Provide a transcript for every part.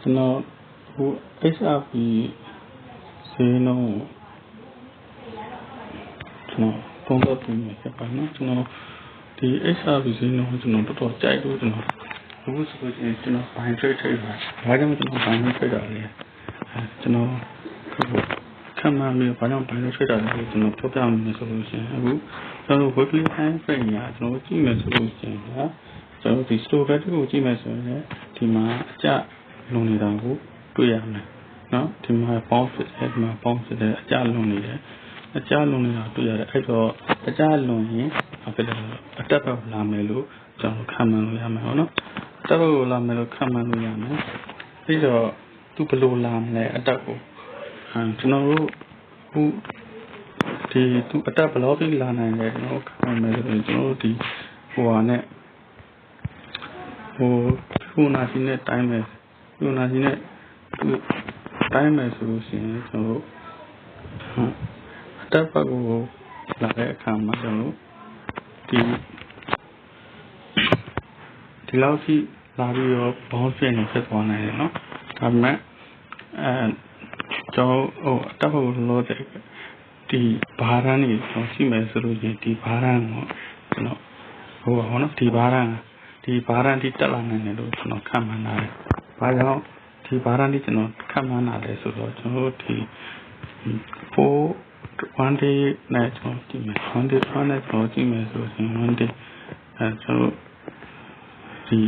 ကျွန်တော်ဟို HRP ဈေးနှုန်းကျွန်တော်သုံးသပ်ပြီးနေဖြစ်ပါနော်ကျွန်တော်ဒီ HRP ဈေးနှုန်းကိုကျွန်တော်တော်တော်ကြိုက်လို့ကျွန်တော်အခုဆိုရင်ကျွန်တော် buy trade ထိပါဘာကြောင့်ကျွန်တော် buy trade တာလဲကျွန်တော်ခံမှန်းပြီးဘာကြောင့် buy trade တာလဲကျွန်တော်ပြောပြမယ်ဆိုလို့ရှိရင်အခုကျွန်တော် weekly time frame ညာကျွန်တော်ကြည့်မယ်ဆိုလို့ရှိရင်ကျွန်တော်ဒီ store graphic ကိုကြည့်မယ်ဆိုရင်ဒီမှာအကျလွန်နေတာကိုတွေ့ရမယ်နော်ဒီမှာ bounce ဖြစ်တယ်ဒီမှာ bounce ဖြစ်တယ်အကျလွန်နေတယ်အကျလွန်နေတာတွေ့ရတယ်အဲ့တော့အကျလွန်ရင်ဘာဖြစ်လဲအတက်ဘက်လာမယ်လို့ကျွန်တော်ခံမှန်းလို့ရမယ်ဟုတ်နော်အတက်ဘက်ကိုလာမယ်လို့ခံမှန်းလို့ရမယ်ပြီးတော့သူဘယ်လိုလာမလဲအတက်ကိုကျွန်တော်တို့ဟိုဒီသူအတက်ဘယ်လောက်ထိလာနိုင်လဲကျွန်တော်ခံမှန်းမယ်ဆိုရင်ကျွန်တော်တို့ဒီဟိုဟာနဲ့ဟိုခုနာစီနဲ့တိုင်းမယ်ခုနာစီနဲ့တိုင်းမယ်ဆိုလို့ရှိရင်ကျွန်တော်တို့အတက်ဘက်ကိုလာတဲ့အခါမှာကျွန်တော်တို့ဒီလောက်ထိလာပြီးတော့ဘောင်းဖြစ်နေဖြစ်သွားနိုင်တယ်နော်ဒါပေမဲ့ကျွန်တော်ဟိုအတက်ဘက်ကိုလို့တဲ့ဒီဘာရန်ကြီးကျွန်တော်ရှိမယ်ဆိုလို့ရှိရင်ဒီဘာရန်ကိုကျွန်တော်ဟိုနော်ဒီဘာရန်ဒီတက်လာနိုင်တယ်လို့ကျွန်တော်ခံမှန်းထားတယ်။ဘာကြောင့်ဒီဘာရန်ဒီကျွန်တော်ခံမှန်းထားလဲဆိုတော့ကျွန်တော်ဒီ1 day နဲ့ကျွန်တော်ကြည့်မယ်1 day နဲ့ကျွန်တော်ကြည့်မယ်ဆိုရင်1 day ကျွန်တော်ဒီ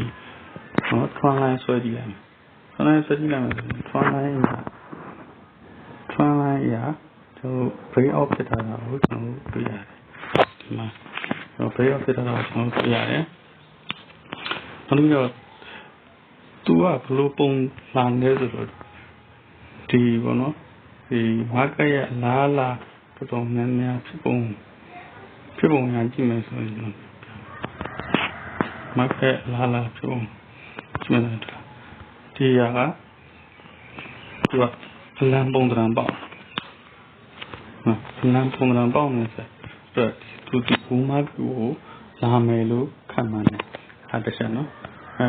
trend line ဆွဲကြည့်လိုက်မယ် trend line ဆွဲကြည့်လိုက်မယ် trend line ကျွန်တော် break out ဖြစ်တာကိုကျွန်တော်တွေ့ရတယ်ဒီမှာကျွန်တော် break out ဖြစ်တာကိုကျွန်တော်တွေ့ရတယ်နောက်ပြီးတော့သူကဘယ်လိုပုံလာနေဆိုတော့ဒီဘောနော်ဒီ market ရဲ့လားတော်တော်များများဖြစ်ပုံညာကြည့်မယ်ဆိုရင် market လားဖြစ်ပုံကြည့်မယ်ဒီကသူကလမ်းပုံတရံပေါက်လမ်းပုံတရံပေါက်နေဆိုတော့သူဒီဘူမာကိုလာမယ်လို့ခံမှန်းတယ်အဲ့ဒါချက်နော်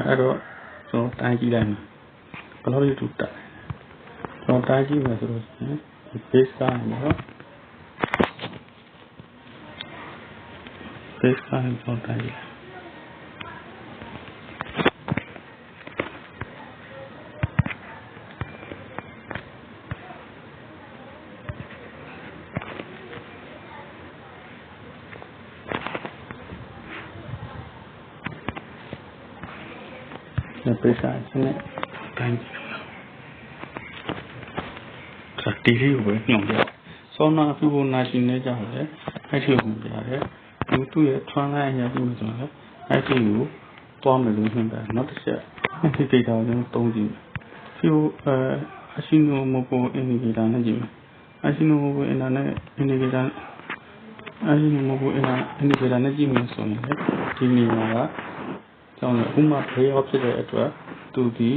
အဲ့တော့ကျွန်တော်တိုင်းကြည့်လိုက်မယ်ဘယ်လိုလဲတူတက်ကျွန်တော်တိုင်းကြည့်မယ်ဆိုလို့ရှိရင်ဒီ base ကနေနော် base ကနေကျွန်တော်တိုင်းကြည့်ပေးစားခြင်းတိုင်းတီရီကိုညွှန်ပြဆောနာဖီဘိုနာရှင်နဲ့ကြောက်တယ်အဲ့ဒီကိုပြရတယ်သူ့ရဲ့ trend line အရာကြည့်လို့ဆိုရင်အဲ့ဒီကိုတွားမယ်လို့ညွှန်တယ်နောက်တစ်ချက်ဒီ data ကိုကျွန်တော်သုံးကြည့်မယ်ဖီဘိုအရှိနိုမိုဘို indicator နဲ့ကြည့်မယ်အရှိနိုမိုဘို internet indicator အရှိနိုမိုဘို indicator နဲ့ကြည့်မယ်ဆိုရင်ဒီနေရာကကျောင်းဥမာဖေးရောက်ဖြစ်တဲ့အတွက်သူဒီ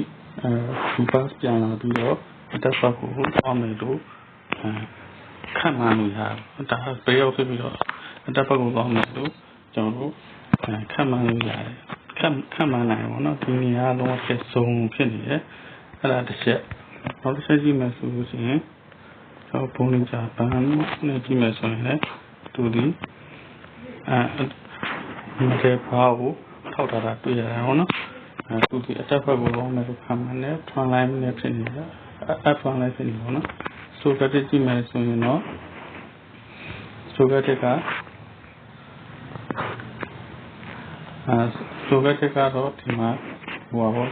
ဘူပါစ်ပြန်လာပြီးတော့အတက်ဘက်ကိုသွားမယ်လို့ခံမှန်းလို့ရတယ်ဒါဖေးရောက်ဖြစ်ပြီးတော့အတက်ဘက်ကိုသွားမယ်လို့ကျွန်တော်တို့ခံမှန်းလို့ရတယ်ခံမှန်းနိုင်ပါတော့ဒီနေရာလုံးဝဖြစ်ဆုံးဖြစ်နေတယ်အဲ့ဒါတစ်ချက်နောက်တစ်ချက်ကြည့်မယ်ဆိုလို့ရှိရင်ကျွန်တော်ဘုံလင်းချဘန်နဲ့ကြည့်မယ်ဆိုရင်လည်းသူဒီဒီဘာကိုထောက်ထားတာတွေ့ရတယ်ဟုတ်နော်သူဒီအတက်ဘက်ကိုလုံးမယ်လို့ခံမှန်းတယ် trend line နဲ့ဖြစ်နေတယ်trend line ဖြစ်နေပေါ့နော် stochastic ကြည့်မယ်ဆိုရင်တော့ stochastic ကတော့ဒီမှာဟိုပါ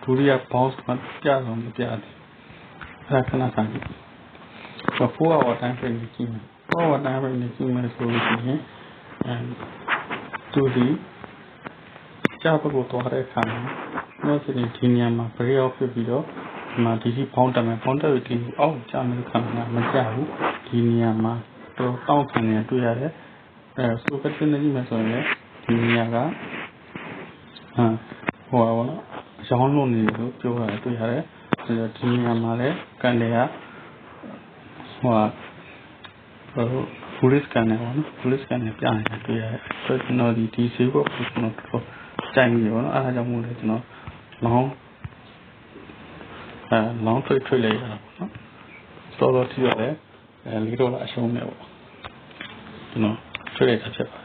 ဒုတိယ bounce မှာပြအောင်မပြတယ်အဲ့ဒါခဏစားကြည့်4 hour time frame ကြည့်မယ်4 hour time frame ကြည့်မယ်ဆိုရင်သူဒီကျဘက်ကိုသွားတဲ့အခါမှာတော့ဒီနေရာမှာ break out ဖြစ်ပြီးတော့ဒီမှာဒီဘောင်းတက်မယ်ဘောင်းတက်ပြီးဒီအောက်ကျမယ်ခံမှာမကျဘူးဒီနေရာမှာတော့တောင်းခံနေတွေ့ရတယ်ဆိုကတင်နေကြည့်မယ်ဆိုရင်ဒီနေရာကဟိုပါဘောနော်ရောင်းလို့နေလို့ပြောတာတွေ့ရတယ်ဒီနေရာမှာလည်းကန်တယ်ကpolice ကန်တယ်ပေါ့နော် police ကန်တယ်ပြနေတာတွေ့ရတယ်ဆိုတော့ကျွန်တော်ဒီဈေးဘက်ကိုကျွန်တော်ကြိုက်ပြီပေါ့နော်အားကြောင့်မို့လဲကျွန်တော်လောင်း long trade ထွက်လိုက်ရတာပေါ့နော်စောစောထိရတယ်4ဒေါ်လာအရှုံးနဲ့ပေါ့ကျွန်တော်ထွက်လိုက်တာဖြစ်ပါ